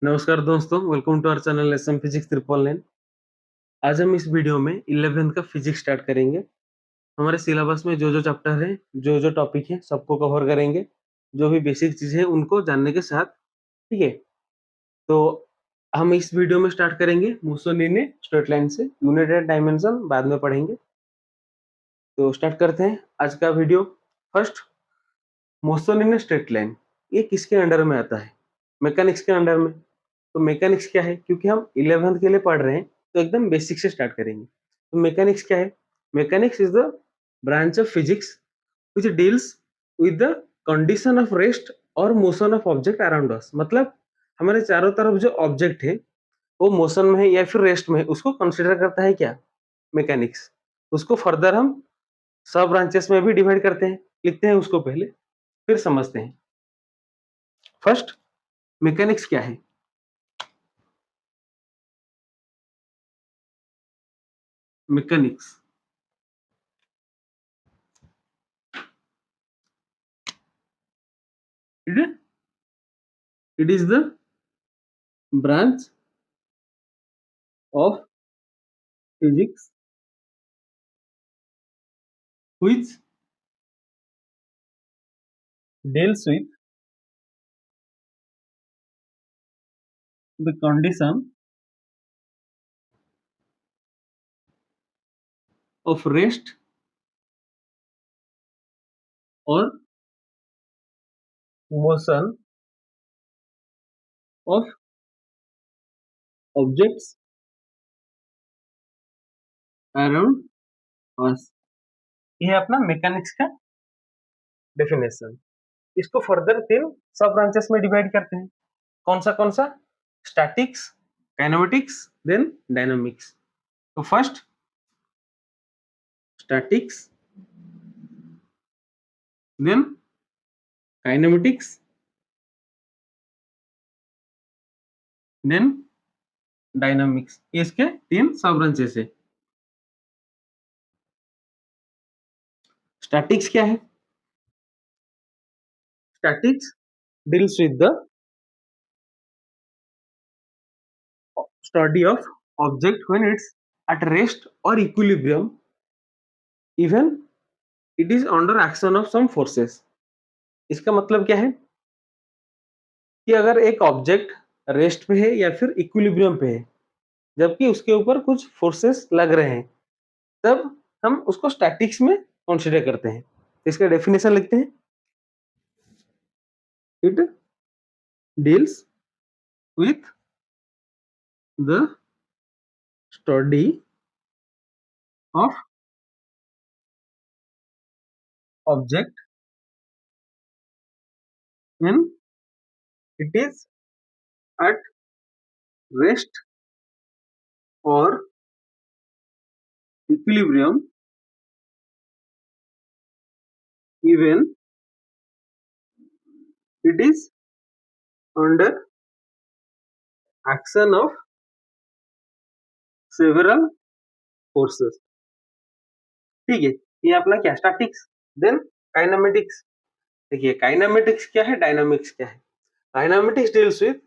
नमस्कार दोस्तों, welcome to our channel SM physics 999। आज हम इस वीडियो में 11th का फिजिक्स स्टार्ट करेंगे। हमारे सिलेबस में जो चैप्टर है, जो टॉपिक है, सबको कवर करेंगे। जो भी बेसिक चीजें हैं उनको जानने के साथ, ठीक है। तो हम इस वीडियो में स्टार्ट करेंगे मुसोलिनी स्ट्रेट लाइन से। यूनिटेड डायमेंशन बाद में पढ़ेंगे। तो स्टार्ट करते हैं आज का video. First, Mussolini straight line ये किसके अंडर में आता है? मैकेनिक्स के अंडर में। तो मैकेनिक्स क्या है? क्योंकि हम 11th के लिए पढ़ रहे हैं तो एकदम बेसिक से स्टार्ट करेंगे। तो मैकेनिक्स क्या है? Mechanics is the branch of physics which deals with the condition of rest और motion of object around us. मतलब हमारे चारों तरफ जो ऑब्जेक्ट है वो मोशन में है या फिर रेस्ट में है, उसको कंसिडर करता है क्या? मैकेनिक्स। उसको फर्दर हम सब ब्रांचेस में भी डिवाइड करते हैं। लिखते हैं उसको पहले, फिर समझते हैं। फर्स्ट, मैकेनिक्स क्या है? Mechanics it is the branch of physics which deals with the condition of rest or motion of objects around us। ये है अपना मैकेनिक्स का डेफिनेशन। इसको फर्दर तीन सब ब्रांचेस में डिवाइड करते हैं। कौन सा? Statics, kinematics, then dynamics. तो first statics, then kinematics, then dynamics. इसके तीन सब ब्रांचेस है। स्टैटिक्स क्या है? Statics deals with the study of object when it's at rest or equilibrium, even it is under action of some forces। इसका मतलब क्या है कि अगर एक ऑब्जेक्ट रेस्ट पे है या फिर इक्विलिब्रियम पे है, जबकि उसके ऊपर कुछ फोर्सेस लग रहे हैं, तब हम उसको स्टैटिक्स में कंसीडर करते हैं। इसका डेफिनेशन लिखते हैं। It deals with the study of object when it is at rest और equilibrium, even it is under action of several forces। ठीक है, ये अपना क्या? स्टैटिक्स। Then kinematics. देखिए काइनेमेटिक्स क्या है, डायनामिक्स क्या है। Kinematics deals with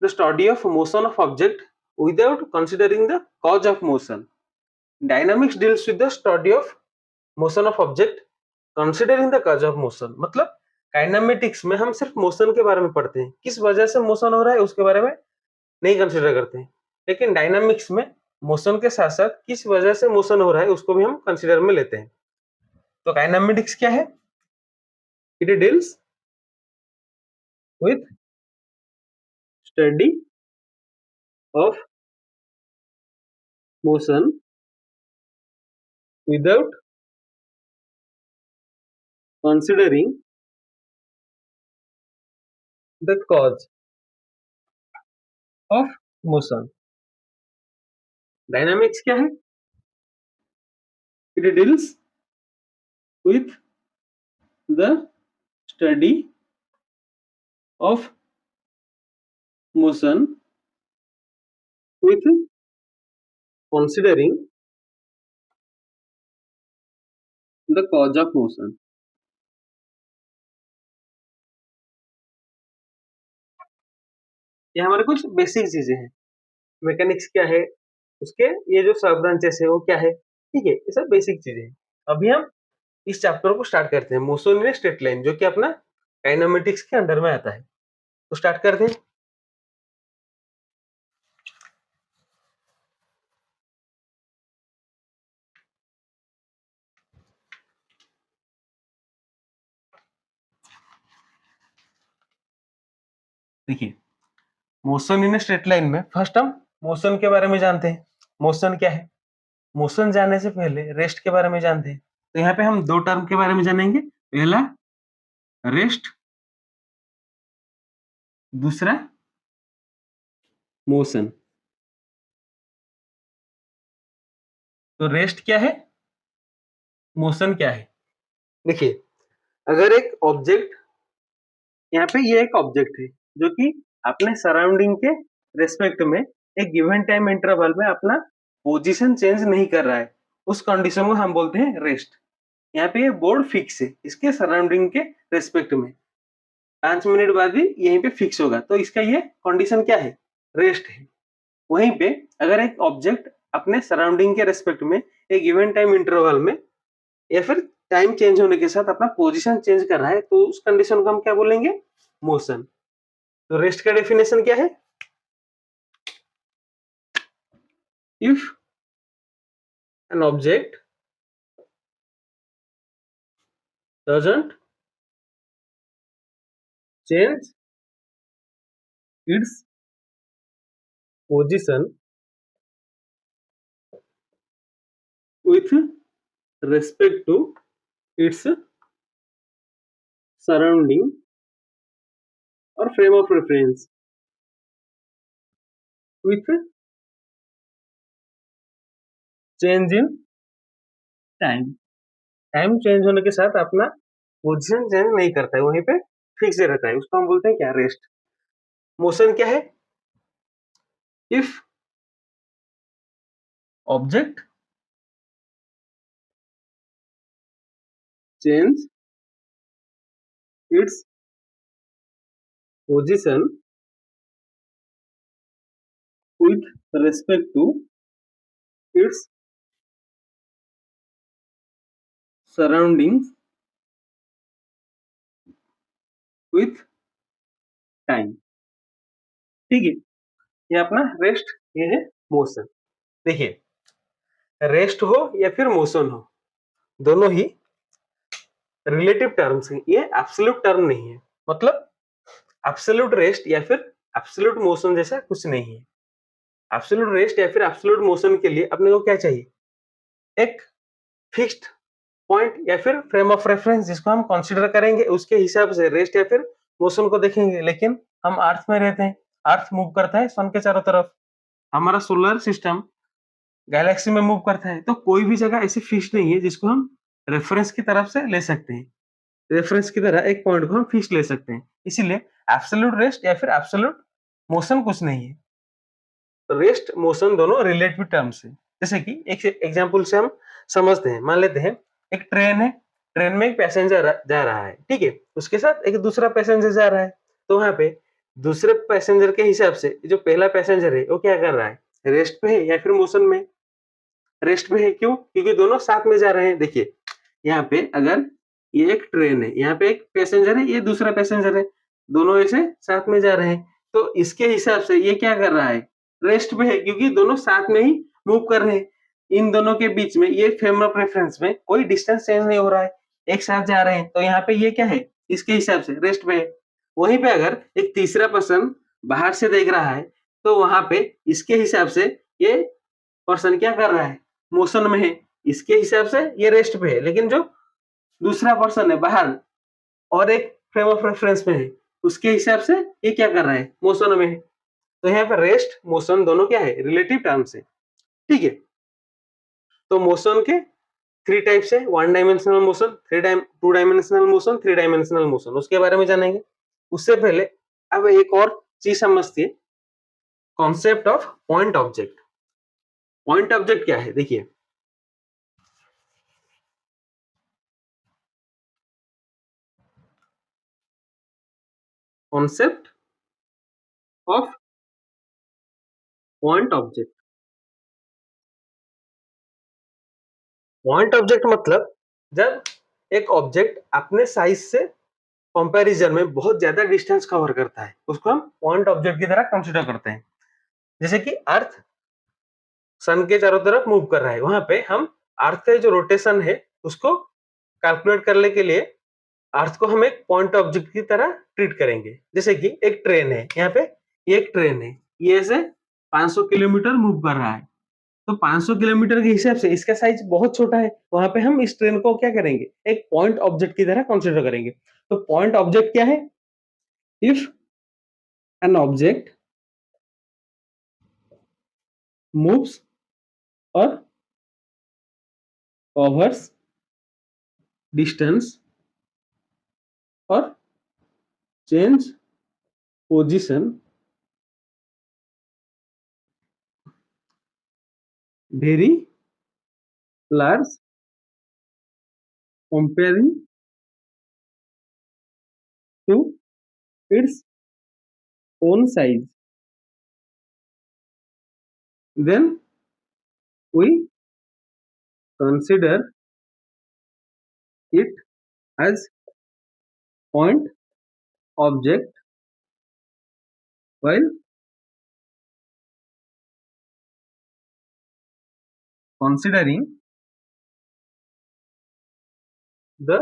the study of motion of object without considering the cause of motion. Dynamics deals with the study of motion of object considering the cause of motion. मतलब kinematics में हम सिर्फ motion के बारे में पढ़ते हैं, किस वजह से मोशन हो रहा है उसके बारे में नहीं कंसीडर करते हैं। लेकिन डायनामिक्स में मोशन के साथ साथ किस वजह से मोशन हो रहा है उसको भी हम कंसीडर में लेते हैं। तो काइनेमेटिक्स क्या है? It deals with study of motion without considering the cause of motion. Dynamics क्या है? It deals with the study of motion with considering the cause of motion। ये हमारे कुछ बेसिक चीजें हैं। मैकेनिक्स क्या है, उसके ये जो सब ब्रांचेस है वो क्या है, ठीक है, ये सब बेसिक चीजें हैं। अभी हम इस चैप्टर को स्टार्ट करते हैं, मोशन इन स्ट्रेट लाइन, जो कि अपना काइनेमेटिक्स के अंडर में आता है। तो स्टार्ट करते हैं। देखिए, मोशन इन स्ट्रेट लाइन में फर्स्ट हम मोशन के बारे में जानते हैं। मोशन क्या है, मोशन जानने से पहले रेस्ट के बारे में जानते हैं। तो यहाँ पे हम दो टर्म के बारे में जानेंगे। पहला रेस्ट, दूसरा मोशन। तो रेस्ट क्या है, मोशन क्या है। देखिए, अगर एक ऑब्जेक्ट, यहाँ पे ये एक ऑब्जेक्ट है जो कि अपने सराउंडिंग के रेस्पेक्ट में एक गिवन टाइम इंटरवल में अपना पोजीशन चेंज नहीं कर रहा है, उस कंडीशन को हम बोलते हैं रेस्ट। यहाँ पे ये बोर्ड फिक्स है इसके सराउंडिंग के रेस्पेक्ट में, 5 मिनट बाद भी यहीं पे फिक्स होगा, तो इसका ये कंडीशन क्या है, रेस्ट है। वहीं पे अगर एक ऑब्जेक्ट अपने सराउंडिंग के रेस्पेक्ट में एक गिवन टाइम इंटरवल में या फिर टाइम चेंज होने के साथ अपना पोजीशन चेंज कर रहा है, तो उस कंडीशन को हम क्या बोलेंगे, मोशन। तो रेस्ट का डेफिनेशन क्या है, if an object doesn't change its position with respect to its surrounding or frame of reference with change in time। Time change होने के साथ अपना पोजीशन चेंज नहीं करता है, वहीं पे फिक्स रहता है, उसको हम बोलते हैं क्या, रेस्ट। मोशन क्या है, if object change its position with respect to its surroundings with time। ठीक है, ये अपना रेस्ट, ये है मोशन। देखिए, रेस्ट हो या फिर मोशन हो, दोनों ही रिलेटिव टर्म्स हैं, ये एब्सोल्यूट टर्म नहीं है। मतलब एब्सोल्यूट रेस्ट या फिर एब्सोल्यूट मोशन जैसा कुछ नहीं है। एब्सोल्यूट रेस्ट या फिर एब्सोल्यूट मोशन के लिए अपने को क्या चाहिए, एक फिक्स्ड पॉइंट या फिर फ्रेम ऑफ रेफरेंस जिसको हम कंसीडर करेंगे, उसके हिसाब से रेस्ट या फिर मोशन को देखेंगे। लेकिन हम अर्थ में रहते हैं, अर्थ मूव करता है सन के चारों तरफ, हमारा सोलर सिस्टम गैलेक्सी में मूव करता है, तो कोई भी जगह ऐसी फिक्स नहीं है जिसको हम रेफरेंस की तरफ से ले सकते हैं। रेफरेंस की तरह एक पॉइंट को हम फिक्स ले सकते हैं, इसीलिए एब्सोल्यूट रेस्ट या फिर एब्सोल्यूट मोशन कुछ नहीं है। रेस्ट मोशन दोनों रिलेटिव टर्म्स है। जैसे कि एक एग्जांपल से हम समझते हैं, मान लेते हैं एक ट्रेन है, ट्रेन में एक पैसेंजर जा रहा है, ठीक है, उसके साथ एक दूसरा पैसेंजर जा रहा है। तो वहां पे दूसरे पैसेंजर के हिसाब से जो पहला पैसेंजर है वो क्या कर रहा है, रेस्ट पे है या फिर मोशन में, रेस्ट पे है। क्यों, क्योंकि दोनों साथ में जा रहे हैं। देखिए, यहाँ पे अगर ये एक ट्रेन है, यहाँ पे एक पैसेंजर है, ये दूसरा पैसेंजर है, दोनों ऐसे साथ में जा रहे हैं, तो इसके हिसाब से ये क्या कर रहा है, रेस्ट पे है, क्योंकि दोनों साथ में ही मूव कर रहे हैं। इन दोनों के बीच में ये फ्रेम ऑफ रेफरेंस में कोई डिस्टेंस चेंज नहीं हो रहा है, एक साथ जा रहे हैं, तो यहाँ पे ये क्या है, इसके हिसाब से रेस्ट पे है। वहीं पे अगर एक तीसरा पर्सन बाहर से देख रहा है, तो वहां पे इसके हिसाब से ये पर्सन क्या कर रहा है, मोशन में है, इसके हिसाब से ये रेस्ट पे है। लेकिन जो दूसरा पर्सन है बाहर और एक फ्रेम ऑफ रेफरेंस में है, उसके हिसाब से ये क्या कर रहा है, मोशन में है। तो यहाँ पर रेस्ट मोशन दोनों क्या है, रिलेटिव टर्म्स है, ठीक है। तो मोशन के थ्री टाइप्स है, one dimensional motion, to dimensional motion, three dimensional motion, उसके बारे में जानेंगे। उससे पहले अब एक और चीज समझती है, concept of point object. Point object क्या है, देखिए, concept of point object. Point object मतलब जब एक ऑब्जेक्ट अपने साइज से कंपैरिजन में बहुत ज्यादा डिस्टेंस कवर करता है, उसको हम पॉइंट ऑब्जेक्ट की तरह कंसीडर करते हैं। जैसे कि अर्थ सन के चारों तरफ मूव कर रहा है, वहां पे हम अर्थ का जो रोटेशन है उसको कैलकुलेट करने के लिए अर्थ को हम एक पॉइंट ऑब्जेक्ट की तरह ट्रीट करेंगे। जैसे कि एक ट्रेन है, यहाँ पे ये एक ट्रेन है, ये ऐसे 500 किलोमीटर मूव कर रहा है, तो 500 किलोमीटर के हिसाब से इसका साइज बहुत छोटा है, वहां पे हम इस ट्रेन को क्या करेंगे, एक पॉइंट ऑब्जेक्ट की तरह कंसीडर करेंगे। तो पॉइंट ऑब्जेक्ट क्या है? इफ एन ऑब्जेक्ट मूव्स और कवर्स डिस्टेंस और change position very large comparing to its own size, then we consider it as point object, while considering the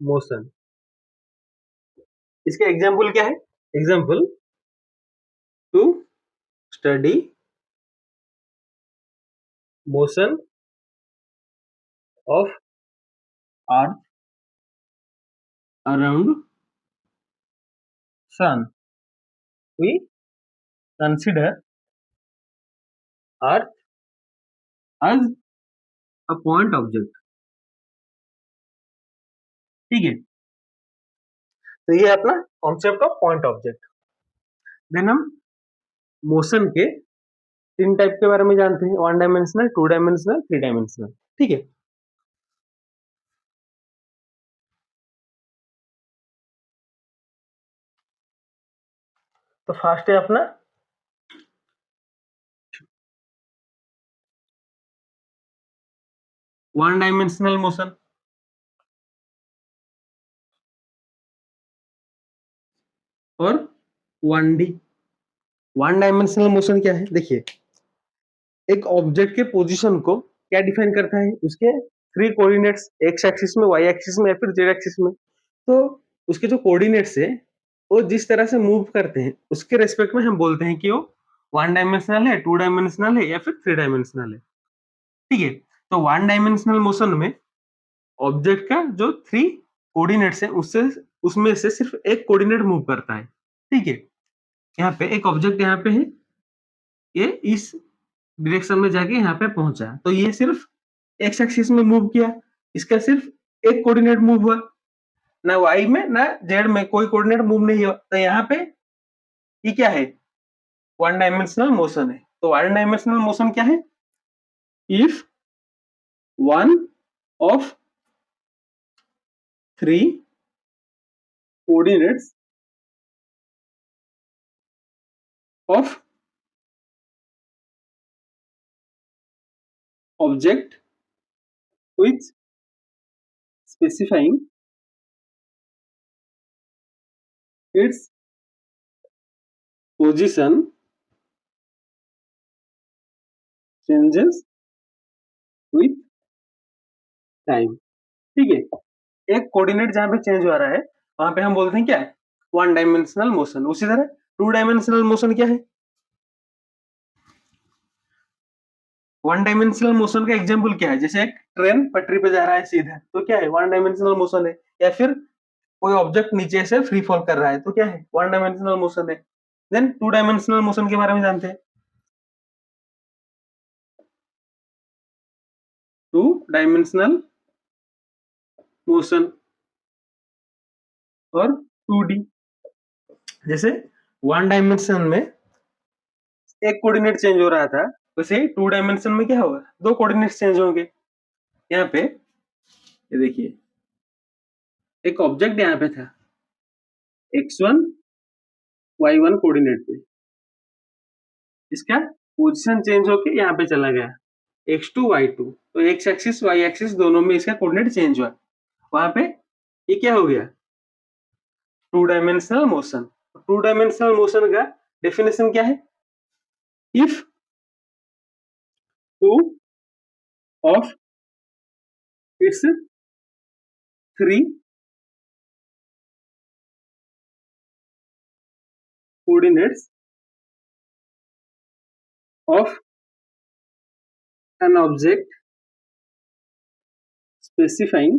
motion। इसका example क्या है? Example, to study motion of earth around sun, we consider earth as a point object। ठीक है, तो ये अपना concept of point object. Then हम motion के तीन टाइप के बारे में जानते हैं, one dimensional, two dimensional, three dimensional. ठीक है, तो फर्स्ट है अपना वन डायमेंशनल मोशन और one D. One dimensional motion क्या है? देखिए, एक ऑब्जेक्ट के पोजीशन को क्या डिफाइन करता है? उसके थ्री कोऑर्डिनेट्स, एक्स एक्सिस में, वाई एक्सिस में या फिर जेड एक्सिस में। तो उसके जो कोऑर्डिनेट्स है वो जिस तरह से मूव करते हैं उसके रेस्पेक्ट में हम बोलते हैं कि वो वन डायमेंशनल है, टू डायमेंशनल है या फिर थ्री डायमेंशनल है। ठीक है, तो वन डायमेंशनल मोशन में ऑब्जेक्ट का जो थ्री कोऑर्डिनेट्स है उससे उसमें से सिर्फ एक कोऑर्डिनेट मूव करता है। ठीक है, यहाँ पे एक ऑब्जेक्ट यहाँ पे है, ये इस डायरेक्शन में जाके यहाँ पे पहुंचा, तो ये सिर्फ एक्स एक्सिस में मूव किया, इसका सिर्फ एक कोऑर्डिनेट मूव हुआ, ना वाई में ना जेड में कोई कोऑर्डिनेट मूव नहीं हुआ। तो यहाँ पे ये क्या है? वन डायमेंशनल मोशन है। तो वन डायमेंशनल मोशन क्या है? If one of three coordinates of object with specifying its position changes with time। ठीक है, एक कोऑर्डिनेट जहां पे चेंज हो रहा है वहां पे हम बोलते हैं क्या? One dimensional motion. उसी तरह टू डायमेंशनल मोशन क्या है? वन डायमेंशनल मोशन का एग्जांपल क्या है? जैसे एक ट्रेन पटरी पे जा रहा है सीधा, तो क्या है? वन डायमेंशनल मोशन है। या फिर कोई ऑब्जेक्ट नीचे से फ्री फॉल कर रहा है, तो क्या है? वन डायमेंशनल मोशन है। देन टू डायमेंशनल मोशन के बारे में जानते हैं। टू डायमेंशनल मोशन और टू डी। जैसे वन डायमेंशन में एक कोऑर्डिनेट चेंज हो रहा था, वैसे ही टू डायमेंशन में क्या होगा? दो कोऑर्डिनेट चेंज होंगे। यहाँ पे ये देखिए, एक ऑब्जेक्ट यहाँ पे था x1 y1 कोऑर्डिनेट पे, इसका पोजीशन चेंज होके यहाँ पे चला गया x2 y2, तो x एक्सिस y एक्सिस दोनों में इसका कोऑर्डिनेट चेंज हुआ, वहां पे ये क्या हो गया, to dimensional motion. To dimensional motion का डेफिनेशन क्या है, if two of its three coordinates of an object specifying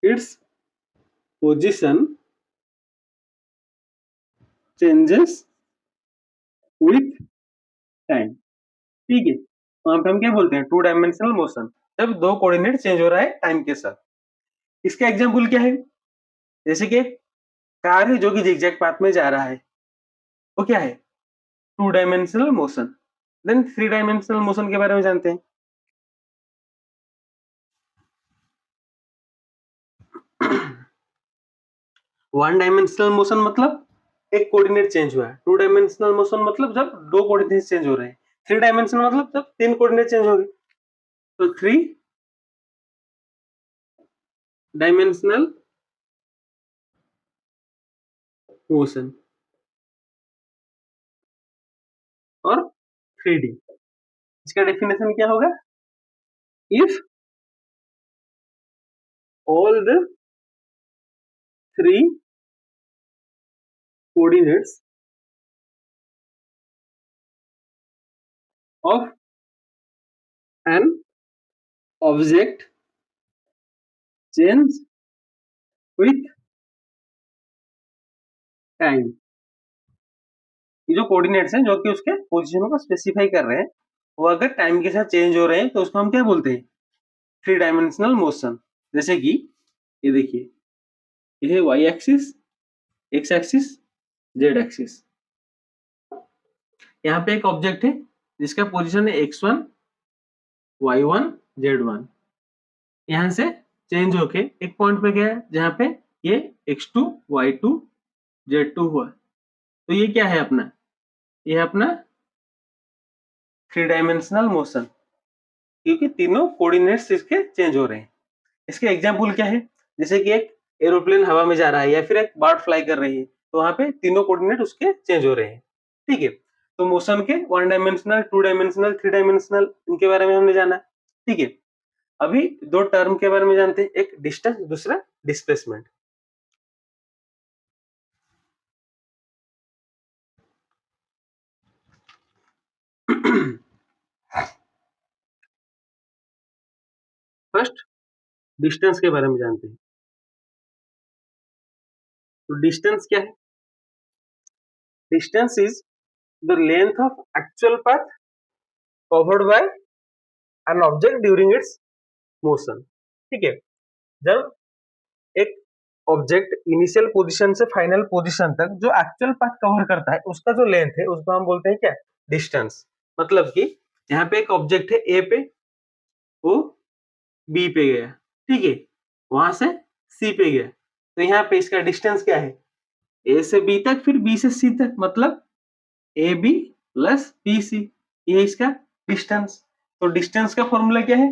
its position changes with time। ठीक है, वहां पे हम क्या बोलते हैं, टू डायमेंशनल मोशन, जब दो कोऑर्डिनेट चेंज हो रहा है टाइम के साथ। इसका एग्जांपल क्या है, जैसे कि कार है जो कि जिगजैग पाथ में जा रहा है, वो क्या है, two dimensional motion. Then three dimensional motion के बारे में जानते हैं। वन डायमेंशनल मोशन मतलब एक कोऑर्डिनेट चेंज हुआ है, टू डायमेंशनल मोशन मतलब जब दो कोऑर्डिनेट चेंज हो रहे हैं, थ्री डायमेंशनल मतलब जब तीन कोऑर्डिनेट चेंज हो गए। तो थ्री डायमेंशनल मोशन और 3D, इसका डेफिनेशन क्या होगा, if all the three coordinates of an object change with time. ये जो कोऑर्डिनेट्स हैं जो कि उसके पोजीशन को स्पेसिफाई कर रहे हैं, वो अगर टाइम के साथ चेंज हो रहे हैं तो उसको हम क्या बोलते हैं, थ्री डायमेंशनल मोशन। जैसे कि ये देखिए, ये है Y axis, X axis, Z axis. यहाँ पे एक ऑब्जेक्ट है जिसका पोजीशन है x1, y1, z1। यहाँ से चेंज होके एक पॉइंट पे गया जहाँ पे ये x2, y2, z2 हुआ। तो ये क्या है अपना, ये अपना थ्री डायमेंशनल मोशन, क्योंकि तीनों कोऑर्डिनेट्स इसके चेंज हो रहे हैं। इसके एग्जांपल क्या है, जैसे कि एक एरोप्लेन हवा में जा रहा है या फिर एक बर्ड फ्लाई कर रही है, तो वहां पे तीनों कोऑर्डिनेट उसके चेंज हो रहे हैं। ठीक है, तो मोशन के one dimensional, two dimensional, three dimensional, इनके बारे में हमने जाना। ठीक है, अभी दो टर्म के बारे में जानते हैं, एक डिस्टेंस, दूसरा डिस्प्लेसमेंट। फर्स्ट डिस्टेंस के बारे में जानते हैं। तो डिस्टेंस क्या है, distance is the length of actual path covered bye an object during its motion. ठीक है, जब एक ऑब्जेक्ट इनिशियल पोजीशन से फाइनल पोजीशन तक जो एक्चुअल पाथ कवर करता है उसका जो लेंथ है उसको हम बोलते हैं क्या, डिस्टेंस। मतलब कि यहाँ पे एक ऑब्जेक्ट है ए पे, वो बी पे गया, ठीक है, वहां से सी पे गया, तो यहाँ पे इसका डिस्टेंस क्या है, ए से बी तक, फिर बी से सी तक, मतलब A B plus B C, ये इसका डिस्टेंस। तो डिस्टेंस का फॉर्मूला क्या है,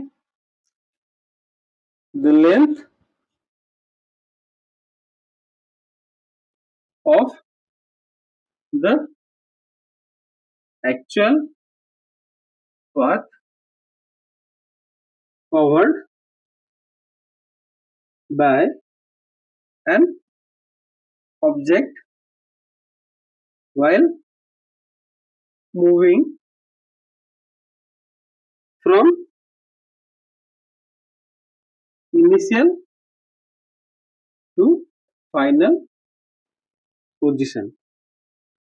the length of the actual path covered by an object while moving from initial to final position।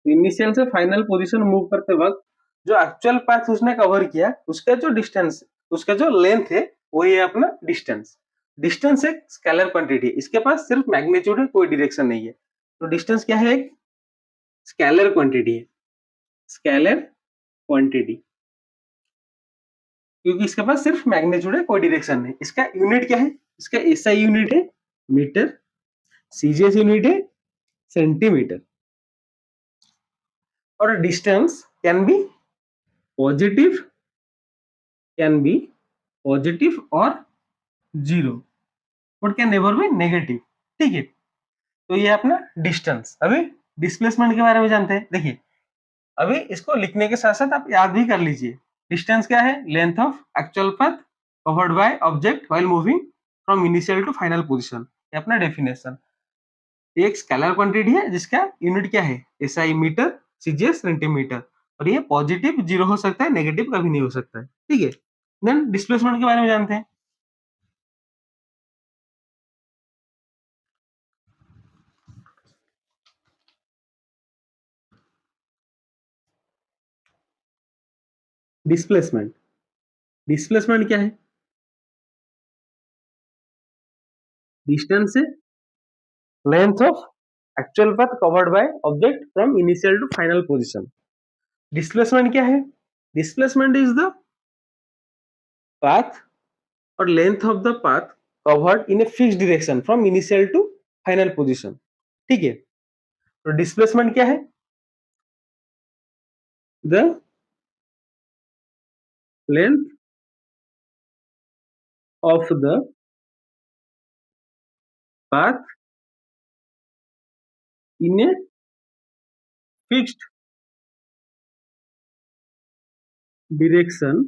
Initial से फाइनल पोजीशन मूव करते वक्त जो एक्चुअल पाथ उसने कवर किया उसका जो डिस्टेंस, उसका जो लेंथ है, वही है अपना डिस्टेंस। डिस्टेंस एक स्केलर क्वांटिटी है, इसके पास सिर्फ मैग्नीट्यूड है, कोई डायरेक्शन नहीं है। तो डिस्टेंस क्या है, एक स्केलर क्वांटिटी है, स्केलर क्वांटिटी, क्योंकि इसके पास सिर्फ मैग्नीट्यूड है, कोई डायरेक्शन नहीं। इसका यूनिट क्या है, इसका एसआई यूनिट है मीटर, सीजीएस यूनिट है सेंटीमीटर। और डिस्टेंस कैन बी पॉजिटिव और zero, but can never B negative. ठीक है, तो ये अपना डिस्टेंस। अभी डिस्प्लेसमेंट के बारे में जानते हैं। देखिए, अभी इसको लिखने के साथ साथ आप याद भी कर लीजिए। डिस्टेंस क्या है? Length of actual path covered by object while moving from initial to final position. ये अपना डेफिनेशन। ये एक स्केलर क्वांटिटी है जिसका यूनिट क्या है? SI metre, CGS centimetre. और ये पॉजिटिव जीरो हो सकता है, नेगेटिव कभी नहीं हो सकता है। ठीक है, देन डिस्प्लेसमेंट के बारे में जानते हैं। डिस्प्लेसमेंट डिस्प्लेसमेंट क्या है? डिस्टेंस से length of actual path covered by object from initial to final position. Displacement क्या है? डिस्प्लेसमेंट इज द पाथ और length of the path covered in a fixed direction from initial to final position. ठीक है, तो displacement क्या है? The length of the path in a fixed direction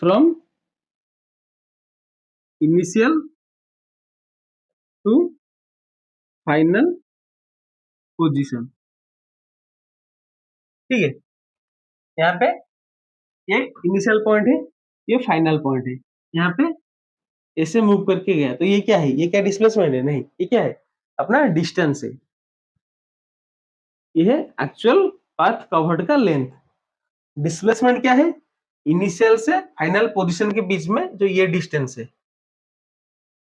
from initial to final position। ठीक है, यहाँ पे ये इनिशियल पॉइंट है, ये फाइनल पॉइंट है। यहाँ पे ऐसे मूव करके गया, तो ये क्या है? ये क्या डिस्प्लेसमेंट है? नहीं, ये क्या है? अपना डिस्टेंस है। ये है एक्चुअल पाथ कवर्ड का लेंथ। डिस्प्लेसमेंट क्या है? इनिशियल से फाइनल पोजीशन के बीच में जो ये डिस्टेंस है,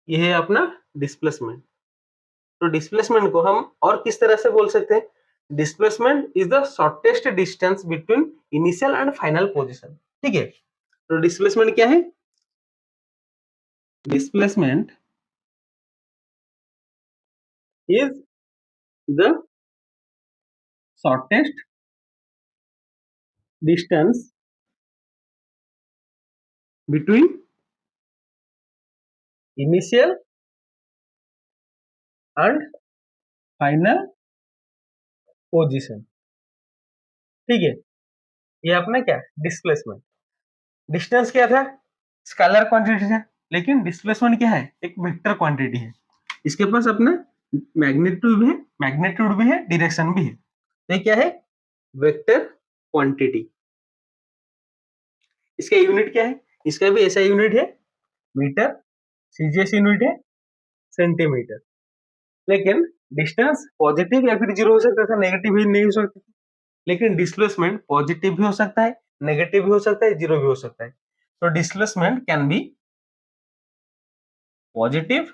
ये है अपना डिस्प्लेसमेंट। तो डिस्प्लेसमेंट को हम और किस तरह से बोल सकते हैं? Displacement is the shortest distance between initial and final position. ठीक है, तो डिस्प्लेसमेंट क्या है? Displacement is the shortest distance between initial and final position. ठीक है, ये अपना क्या? डिस्प्लेसमेंट। डिस्टेंस क्या था? स्केलर क्वांटिटी था, लेकिन डिस्प्लेसमेंट क्या है? एक वेक्टर क्वांटिटी है। इसके पास अपना मैग्नीट्यूड भी है, डायरेक्शन भी है। तो ये क्या है? Vector quantity. इसका यूनिट क्या है? इसका भी ऐसा यूनिट है, मीटर, सीजीएस यूनिट है सेंटीमीटर। लेकिन डिस्टेंस पॉजिटिव या फिर जीरो हो सकता था, नेगेटिव भी नहीं हो सकता। लेकिन डिस्प्लेसमेंट पॉजिटिव भी हो सकता है, नेगेटिव भी हो सकता है, जीरो भी हो सकता है। तो displacement can be positive,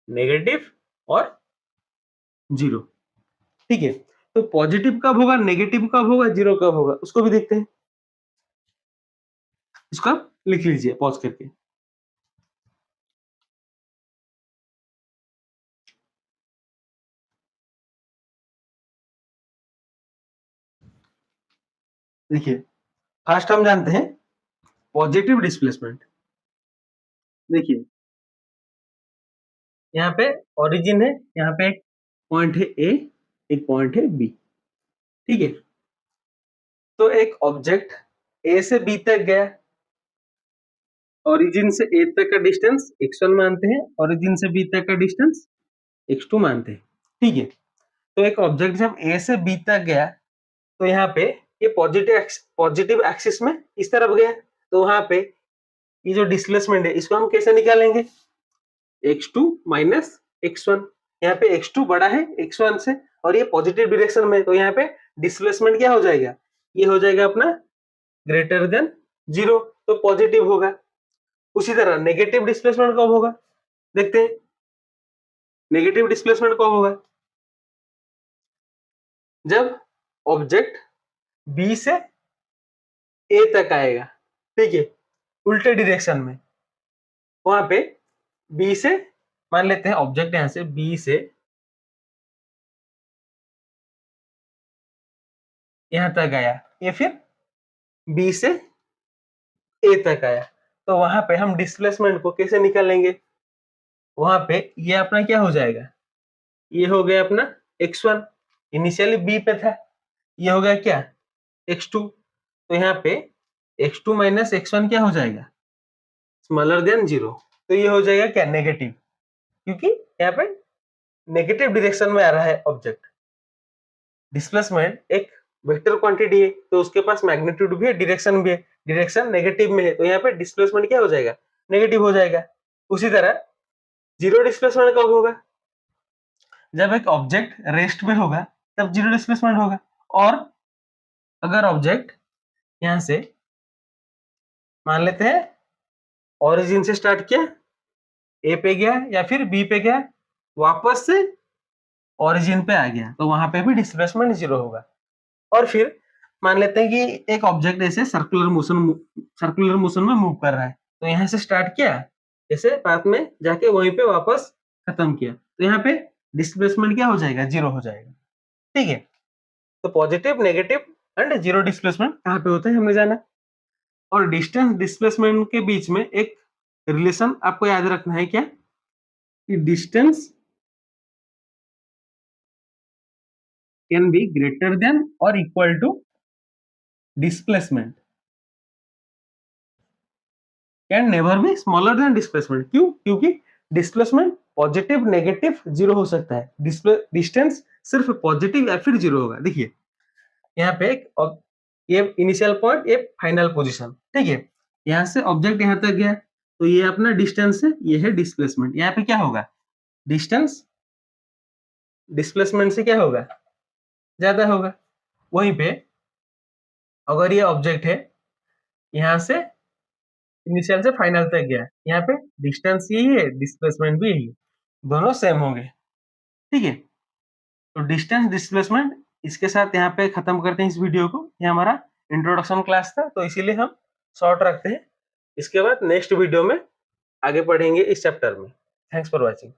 negative और जीरो। ठीक है, तो पॉजिटिव कब होगा, नेगेटिव कब होगा, जीरो कब होगा, उसको भी देखते हैं। इसको आप लिख लीजिए पॉज करके। देखिए, फर्स्ट हम जानते हैं पॉजिटिव डिस्प्लेसमेंट। देखिए, यहाँ पे ओरिजिन है, यहाँ पे एक पॉइंट है ए, एक पॉइंट है बी। ठीक है, तो एक ऑब्जेक्ट ए से बी तक गया, ओरिजिन से ए तक का डिस्टेंस x1 मानते हैं, ओरिजिन से बी तक का डिस्टेंस x2 मानते हैं। ठीक है, तो एक ऑब्जेक्ट जब ए से बी तक गया, तो यहाँ पे ये पॉजिटिव एक्सिस में इस तरफ गया, तो वहां पे ये जो डिस्प्लेसमेंट है इसको हम कैसे निकालेंगे? x2 minus x1। यहाँ पे x2 बड़ा है x1 से और ये पॉजिटिव डायरेक्शन में, तो यहाँ पे डिस्प्लेसमेंट क्या हो जाएगा? ये हो जाएगा अपना ग्रेटर देन जीरो, तो पॉजिटिव होगा। उसी तरह नेगेटिव डिस्प्लेसमेंट कब होगा? देखते हैं, नेगेटिव डिस्प्लेसमेंट कब होगा? जब ऑब्जेक्ट बी से ए तक आएगा। ठीक है, उल्टे डायरेक्शन में, वहां पे बी से, मान लेते हैं ऑब्जेक्ट यहां से बी से यहाँ तक आया, ये फिर बी से ए तक आया, तो वहां पे हम डिस्प्लेसमेंट को कैसे निकालेंगे? वहां पे ये अपना क्या हो जाएगा, ये हो गया अपना x1, इनिशियली बी पे था, ये हो गया क्या x2, तो यहाँ पे x2 माइनस x1 क्या हो जाएगा, स्मॉलर देन 0, तो ये हो जाएगा क्या नेगेटिव, क्योंकि यहाँ पे नेगेटिव डायरेक्शन में आ रहा है ऑब्जेक्ट। डिस्प्लेसमेंट एक वेक्टर क्वांटिटी है, तो उसके पास मैग्नीट्यूड भी है, डायरेक्शन भी है, डायरेक्शन नेगेटिव में है, तो यहाँ पे डिस्प्लेसमेंट क्या हो जाएगा, नेगेटिव हो जाएगा। उसी तरह जीरो डिस्प्लेसमेंट कब होगा, जब एक ऑब्जेक्ट रेस्ट में होगा तब जीरो डिस्प्लेसमेंट होगा। और अगर ऑब्जेक्ट यहां से मान लेते हैं ओरिजिन से स्टार्ट किया, ए पे गया या फिर बी पे गया, वापस से ओरिजिन पे आ गया, तो वहां पे भी डिस्प्लेसमेंट जीरो होगा। और फिर मान लेते हैं कि एक ऑब्जेक्ट ऐसे सर्कुलर मोशन में मूव कर रहा है, तो यहाँ से स्टार्ट किया, ऐसे पाथ में जाके वहीं पे वापस खत्म किया, तो यहाँ पे डिस्प्लेसमेंट क्या हो जाएगा, जीरो हो जाएगा। ठीक है, तो positive, negative and zero displacement कहाँ पे होता है हमने जाना। और डिस्टेंस डिस्प्लेसमेंट के बीच में एक रिलेशन आपको याद रखना है, क्या कि distance can be greater than और equal to displacement, can never be smaller than displacement. क्यों? क्योंकि डिस्प्लेसमेंट पॉजिटिव, नेगेटिव, जीरो हो सकता है, डिस्टेंस सिर्फ पॉजिटिव या फिर जीरो होगा। देखिए यहाँ पे एक ये इनिशियल पॉइंट, ये फाइनल पोजीशन, ठीक है, यहाँ से ऑब्जेक्ट यहाँ तक गया, तो ये अपना डिस्टेंस है, ये है डिस्प्लेसमेंट। यहाँ पे क्या होगा, डिस्टेंस डिस्प्लेसमेंट से क्या होगा, ज्यादा होगा। वहीं पे अगर ये ऑब्जेक्ट है, यहाँ से इनिशियल से फाइनल तक गया, यहाँ पे डिस्टेंस यही है, डिस्प्लेसमेंट भी यही है, दोनों सेम होंगे। ठीक है, तो डिस्टेंस डिस्प्लेसमेंट इसके साथ यहाँ पे खत्म करते हैं इस वीडियो को। ये हमारा इंट्रोडक्शन क्लास था, तो इसीलिए हम शॉर्ट रखते हैं। इसके बाद नेक्स्ट वीडियो में आगे पढ़ेंगे इस चैप्टर में। Thanks for watching.